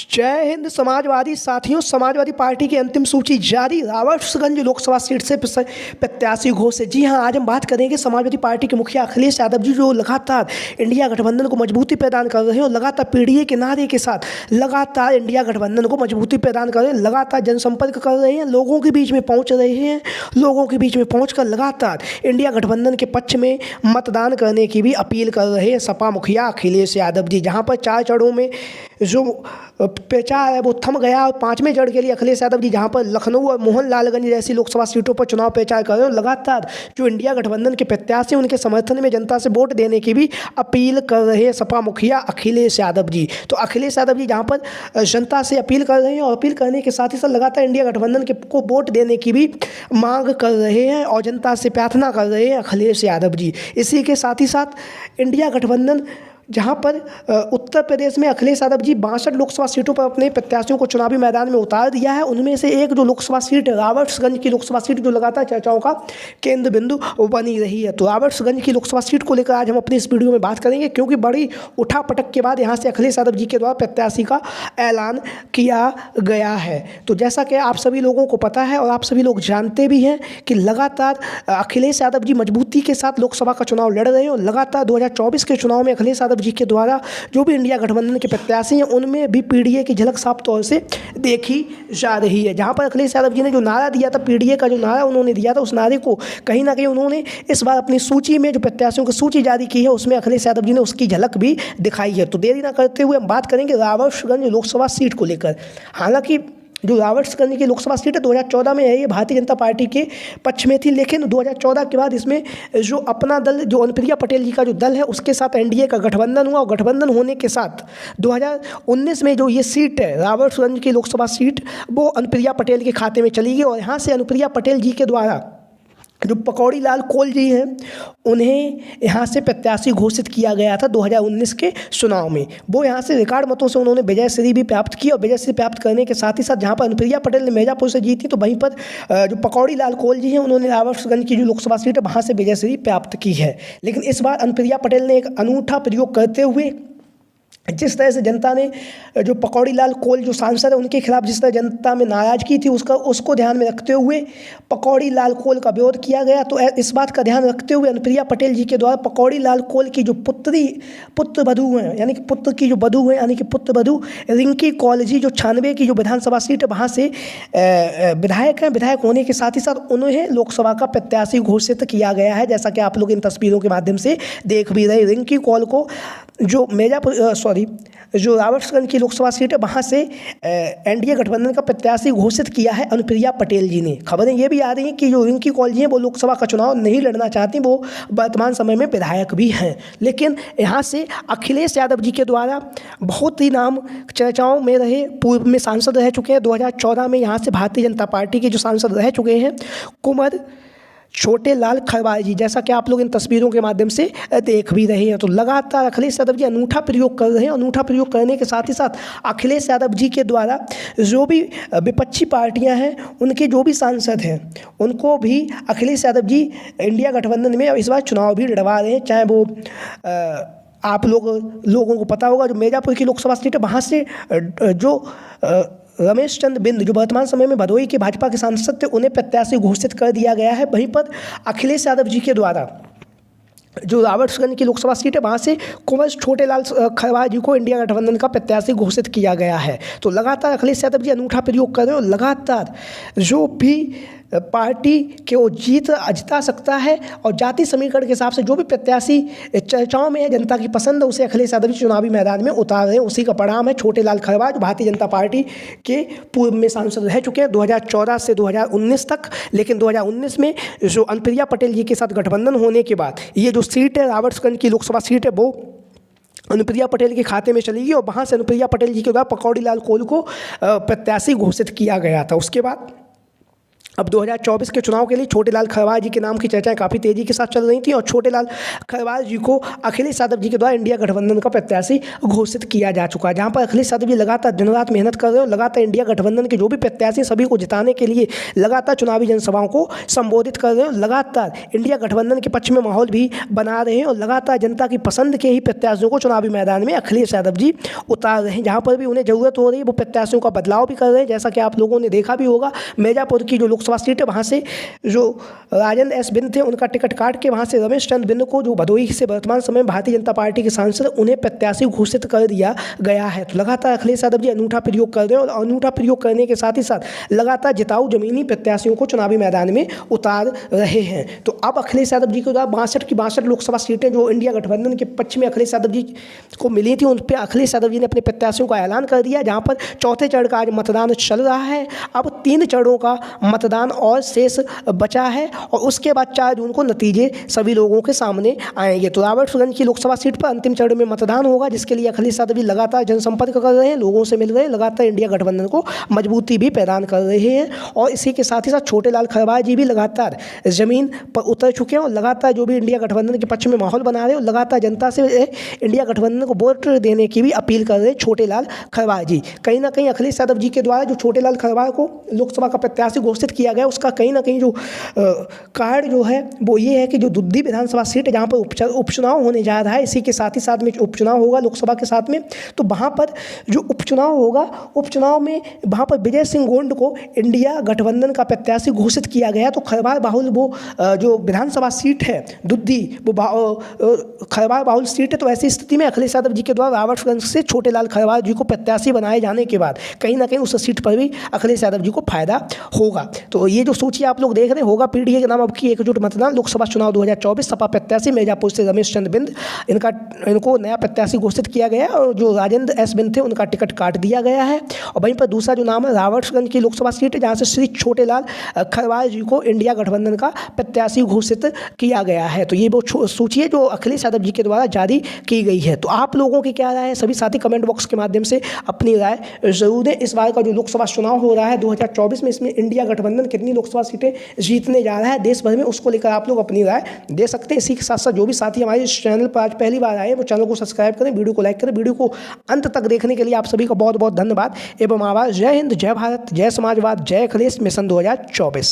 जय हिंद समाजवादी साथियों। समाजवादी पार्टी की अंतिम सूची जारी। रावर्ट्सगंज लोकसभा सीट से प्रत्याशी घोषित। जी हां, आज हम बात करेंगे समाजवादी पार्टी के मुखिया अखिलेश यादव जी, जो लगातार इंडिया गठबंधन को मजबूती प्रदान कर रहे हैं और लगातार पीडीए के नारे के साथ लगातार इंडिया गठबंधन को मजबूती प्रदान कर रहे हैं, लगातार जनसंपर्क कर रहे हैं, लोगों के बीच में पहुँच रहे हैं, लोगों के बीच में पहुँच कर लगातार इंडिया गठबंधन के पक्ष में मतदान करने की भी अपील कर रहे हैं सपा मुखिया अखिलेश यादव जी। जहाँ पर 4 चरणों में जो प्रचार है वो थम गया और 5वें चरण के लिए अखिलेश यादव जी जहां पर लखनऊ और मोहनलालगंज जैसी लोकसभा सीटों पर चुनाव प्रचार कर रहे हैं, लगातार जो इंडिया गठबंधन के प्रत्याशी उनके समर्थन में जनता से वोट देने की भी अपील कर रहे हैं सपा मुखिया अखिलेश यादव जी। तो अखिलेश यादव जी जहां पर जनता से अपील कर रहे हैं और अपील करने के साथ ही साथ लगातार इंडिया गठबंधन को वोट देने की भी मांग कर रहे हैं और जनता से प्रार्थना कर रहे हैं अखिलेश यादव जी। इसी के साथ ही साथ इंडिया गठबंधन जहां पर उत्तर प्रदेश में अखिलेश यादव जी 62 लोकसभा सीटों पर अपने प्रत्याशियों को चुनावी मैदान में उतार दिया है। उनमें से एक जो लोकसभा सीट रावर्ट्सगंज की लोकसभा सीट जो लगातार चर्चाओं का केंद्र बिंदु बनी रही है। तो रावर्ट्सगंज की लोकसभा सीट को लेकर आज हम अपनी इस वीडियो में बात करेंगे, क्योंकि बड़ी उठापटक के बाद यहाँ से अखिलेश यादव जी के द्वारा प्रत्याशी का ऐलान किया गया है। तो जैसा कि आप सभी लोगों को पता है और आप सभी लोग जानते भी हैं कि लगातार अखिलेश यादव जी मजबूती के साथ लोकसभा का चुनाव लड़ रहे हैं और लगातार 2024 के चुनाव में अखिलेश यादव जी के द्वारा जो भी इंडिया गठबंधन के प्रत्याशी हैं उनमें भी पीडीए की झलक साफ तौर से देखी जा रही है। जहां पर अखिलेश यादव जी ने जो नारा दिया था, पीडीए का जो नारा उन्होंने दिया था, उस नारे को कहीं ना कहीं उन्होंने इस बार अपनी सूची में जो प्रत्याशियों की सूची जारी की है उसमें अखिलेश यादव जी ने उसकी झलक भी दिखाई है। तो देरी ना करते हुए हम बात करेंगे रावर्ट्सगंज लोकसभा सीट को लेकर। हालांकि जो रावर्ट्सगंज की लोकसभा सीट है 2014 में है, ये भारतीय जनता पार्टी के पक्ष में थी, लेकिन 2014 के बाद इसमें जो अपना दल जो अनुप्रिया पटेल जी का जो दल है उसके साथ एनडीए का गठबंधन हुआ और गठबंधन होने के साथ 2019 में जो ये सीट है रावर्ट्सगंज की लोकसभा सीट वो अनुप्रिया पटेल के खाते में चली गई और यहाँ से अनुप्रिया पटेल जी के द्वारा जो पकौड़ी लाल कोल जी हैं उन्हें यहाँ से प्रत्याशी घोषित किया गया था 2019 के चुनाव में। वो यहाँ से रिकॉर्ड मतों से उन्होंने विजयश्री भी प्राप्त की और विजयश्री प्राप्त करने के साथ ही साथ जहाँ पर अनुप्रिया पटेल ने मिर्जापुर से जीती तो वहीं पर जो पकौड़ी लाल कोल जी हैं उन्होंने रावर्ट्सगंज की जो लोकसभा सीट है वहाँ से विजयश्री प्राप्त की है। लेकिन इस बार अनुप्रिया पटेल ने एक अनूठा प्रयोग करते हुए जिस तरह से जनता ने जो पकौड़ी लाल कोल जो सांसद है उनके खिलाफ जिस तरह जनता में नाराजगी थी उसको ध्यान में रखते हुए पकौड़ी लाल कोल का विरोध किया गया। तो इस बात का ध्यान रखते हुए अनुप्रिया पटेल जी के द्वारा पकौड़ी लाल कोल की जो पुत्र वधू हैं, यानी कि पुत्र की जो वधू है, यानी कि पुत्र वधू रिंकी कौल जी जो 96 की जो विधानसभा सीट है वहाँ से विधायक हैं। विधायक होने के साथ ही साथ उन्हें लोकसभा का प्रत्याशी घोषित किया गया है, जैसा कि आप लोग इन तस्वीरों के माध्यम से देख भी रहे। रिंकी कौल को जो जो रावर्ट्सगंज की लोकसभा सीट है वहाँ से एनडीए गठबंधन का प्रत्याशी घोषित किया है अनुप्रिया पटेल जी ने। खबरें ये भी आ रही हैं कि जो रिंकी कौल जी हैं वो लोकसभा का चुनाव नहीं लड़ना चाहती, वो वर्तमान समय में विधायक भी हैं। लेकिन यहाँ से अखिलेश यादव जी के द्वारा बहुत ही नाम चर्चाओं में रहे, पूर्व में सांसद रह चुके हैं। 2014 में यहाँ से भारतीय जनता पार्टी के जो सांसद रह चुके हैं कुंवर छोटे लाल खरवाल जी, जैसा कि आप लोग इन तस्वीरों के माध्यम से देख भी रहे हैं। तो लगातार अखिलेश यादव जी अनूठा प्रयोग कर रहे हैं। अनूठा प्रयोग करने के साथ ही साथ अखिलेश यादव जी के द्वारा जो भी विपक्षी पार्टियां हैं उनके जो भी सांसद हैं उनको भी अखिलेश यादव जी इंडिया गठबंधन में इस बार चुनाव भी लड़वा रहे हैं। चाहे वो आप लोगों को पता होगा जो मिर्जापुर की लोकसभा सीट है वहाँ से जो रमेश चंद्र बिंद जो वर्तमान समय में भदोही के भाजपा के सांसद थे उन्हें प्रत्याशी घोषित कर दिया गया है। वहीं पर अखिलेश यादव जी के द्वारा जो रावर्ट्सगंज की लोकसभा सीट है वहाँ से कुंवर छोटे लाल खरवाल जी को इंडिया गठबंधन का प्रत्याशी घोषित किया गया है। तो लगातार अखिलेश यादव जी अनूठा प्रयोग कर रहे हैं और लगातार जो भी पार्टी के वो जिता सकता है और जाति समीकरण के हिसाब से जो भी प्रत्याशी चर्चाओं में है, जनता की पसंद है, उसे अखिलेश यादव जी चुनावी मैदान में उतार रहे हैं। उसी का परिणाम है छोटे लाल खरवाल जो भारतीय जनता पार्टी के पूर्व में सांसद रह चुके हैं 2014 से 2019 तक। लेकिन 2019 में जो अनुप्रिया पटेल जी के साथ गठबंधन होने के बाद ये जो सीट है रावर्ट्सगंज की लोकसभा सीट है वो अनुप्रिया पटेल के खाते में चली गई और वहाँ से अनुप्रिया पटेल जी के द्वारा पकौड़ी लाल कोल को प्रत्याशी घोषित किया गया था। उसके बाद अब 2024 के चुनाव के लिए छोटेलाल खरवार जी के नाम की चर्चाएं काफ़ी तेज़ी के साथ चल रही थी और छोटेलाल खरवार जी को अखिलेश यादव जी के द्वारा इंडिया गठबंधन का प्रत्याशी घोषित किया जा चुका है, जहां पर अखिलेश यादव जी लगातार दिन रात मेहनत कर रहे हैं और लगातार इंडिया गठबंधन के जो भी प्रत्याशी सभी को जिताने के लिए लगातार चुनावी जनसभाओं को संबोधित कर रहे हैं, लगातार इंडिया गठबंधन के पक्ष में माहौल भी बना रहे हैं और लगातार जनता की पसंद के ही प्रत्याशियों को चुनावी मैदान में अखिलेश यादव जी उतार रहे हैं। जहाँ पर भी उन्हें ज़रूरत हो रही है वो प्रत्याशियों का बदलाव भी कर रहे हैं, जैसा कि आप लोगों ने देखा भी होगा मिर्ज़ापुर की जो लोकसभा सीट है वहाँ से जो राजेंद्र एस बिंद थे उनका टिकट काट के वहाँ से रमेश चंद्र बिंद को, जो भदोही से वर्तमान समय में भारतीय जनता पार्टी के सांसद, उन्हें प्रत्याशी घोषित कर दिया गया है। तो लगातार अखिलेश यादव जी अनूठा प्रयोग कर रहे हैं और अनूठा प्रयोग करने के साथ ही साथ लगातार जिताऊ जमीनी प्रत्याशियों को चुनावी मैदान में उतार रहे हैं। तो अब अखिलेश यादव जी को 62 की 62 लोकसभा सीटें जो इंडिया गठबंधन के पक्ष में अखिलेश यादव जी को मिली थी, उन पर अखिलेश यादव जी ने अपने प्रत्याशियों का ऐलान कर दिया, जहां पर चौथे चरण का आज मतदान चल रहा है। अब 3 चरणों का मतदान और शेष बचा है और उसके बाद 4 जून को नतीजे सभी लोगों के सामने आएंगे। तो राबर्ट्सगंज की लोकसभा सीट पर अंतिम चरण में मतदान होगा, जिसके लिए अखिलेश यादव जी लगातार जनसंपर्क कर रहे हैं, लोगों से मिल रहे हैं, लगातार इंडिया गठबंधन को मजबूती भी प्रदान कर रहे हैं। और इसी के साथ ही साथ छोटेलाल खरवार जी भी लगातार जमीन पर उतर चुके हैं और लगातार जो भी इंडिया गठबंधन के पक्ष में माहौल बना रहे हैं और लगातार जनता से इंडिया गठबंधन को वोट देने की भी अपील कर रहे हैं छोटेलाल खरवार जी। कहीं ना कहीं अखिलेश यादव जी के द्वारा जो छोटेलाल खरवार को लोकसभा का प्रत्याशी घोषित किया गया, उसका कहीं ना कहीं जो कार्ड जो है वो ये है कि जो दुद्दी विधानसभा सीट है जहाँ पर उपचुनाव होने जा रहा है, इसी के साथ ही साथ में उपचुनाव होगा लोकसभा के साथ में, तो वहाँ पर जो उपचुनाव होगा, उपचुनाव में वहाँ पर विजय सिंह गोंड को इंडिया गठबंधन का प्रत्याशी घोषित किया गया। तो खरवार बाहुल वो जो विधानसभा सीट है दुद्दी, वो खरवार बाहुल सीट है। तो ऐसी स्थिति में अखिलेश यादव जी के द्वारा राबर्ट्सगंज से छोटेलाल खरवार जी को प्रत्याशी बनाए जाने के बाद कहीं ना कहीं उस सीट पर भी अखिलेश यादव जी को फायदा होगा। तो ये जो सूची आप लोग देख रहे होगा पीडीए के नाम अब की एकजुट मतदान लोकसभा चुनाव 2024, सपा प्रत्याशी मिर्जापुर से रमेश चंद्र बिंद, इनको नया प्रत्याशी घोषित किया गया है और जो राजेंद्र एस बिंद थे उनका टिकट काट दिया गया है। और वहीं पर दूसरा जो नाम है राबर्ट्सगंज की लोकसभा सीट है, जहाँ से श्री छोटेलाल खरवार जी को इंडिया गठबंधन का प्रत्याशी घोषित किया गया है। तो ये वो सूची है जो अखिलेश यादव जी के द्वारा जारी की गई है। तो आप लोगों की क्या राय है, सभी साथी कमेंट बॉक्स के माध्यम से अपनी राय जरूर दें। इस बार का जो लोकसभा चुनाव हो रहा है 2024 में, इसमें इंडिया गठबंधन कितनी लोकसभा सीटें जीतने जा रहा है देश भर में, उसको लेकर आप लोग अपनी राय दे सकते हैं। इसी के साथ साथ जो भी साथी हमारे इस चैनल पर आज पहली बार आए वो चैनल को सब्सक्राइब करें, वीडियो को लाइक करें। वीडियो को अंत तक देखने के लिए आप सभी का बहुत बहुत धन्यवाद एवं आभार। जय हिंद, जय भारत, जय समाजवाद, जय अखिलेश मिशन 2024।